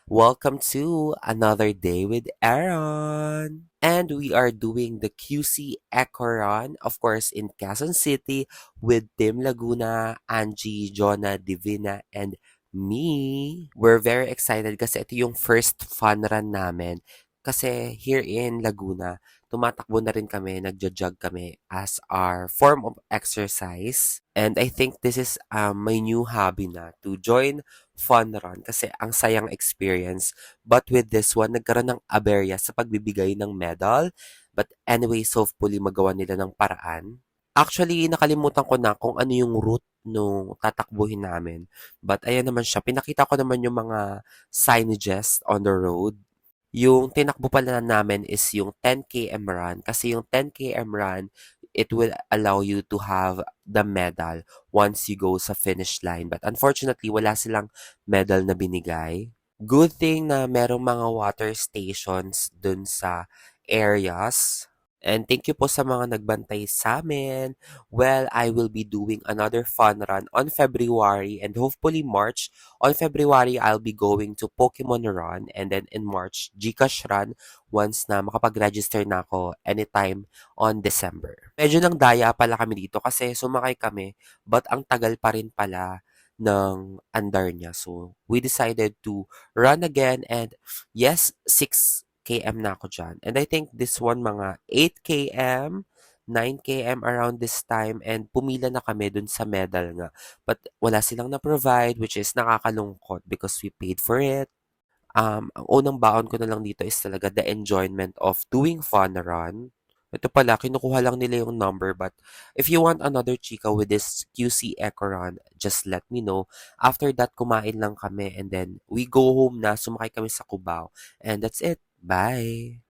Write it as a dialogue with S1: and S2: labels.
S1: Welcome to another day with Aaron. And we are doing the QC Echo Run, of course, in Quezon City with Tim Laguna, Angie, Jonah, Divina, and me. We're very excited kasi ito yung first fun run namin. Kasi here in Laguna, tumatakbo na rin kami, nagja-jog kami as our form of exercise. And I think this is my new hobby na to join fun run kasi ang sayang experience. But with this one, nagkaroon ng aberya sa pagbibigay ng medal. But anyway, so hopefully magawa nila ng paraan. Actually, nakalimutan ko na kung ano yung route nung tatakbuhin namin. But ayan naman siya. Pinakita ko naman yung mga signages on the road. Yung tinakbo pala namin is yung 10 km run kasi yung 10 km run, it will allow you to have the medal once you go sa finish line. But unfortunately, wala silang medal na binigay. Good thing na merong mga water stations dun sa areas. And thank you po sa mga nagbantay sa amin. Well, I will be doing another fun run on February and hopefully March. On February, I'll be going to Pokemon Run and then in March, Gcash Run once na makapag-register na ako anytime on December. Medyo nang daya pala kami dito kasi sumakay kami but ang tagal pa rin pala ng andar niya. So, we decided to run again and yes, 6 km na ako dyan. And I think this one mga 8 km, 9 km around this time and pumila na kami dun sa medal nga. But wala silang na-provide which is nakakalungkot because we paid for it. Ang unang baon ko na lang dito is talaga the enjoyment of doing fun run. Ito pala, kinukuha lang nila yung number but if you want another chika with this QC Echo Run, just let me know. After that, kumain lang kami and then we go home na, sumakay kami sa Cubao. And that's it. Bye!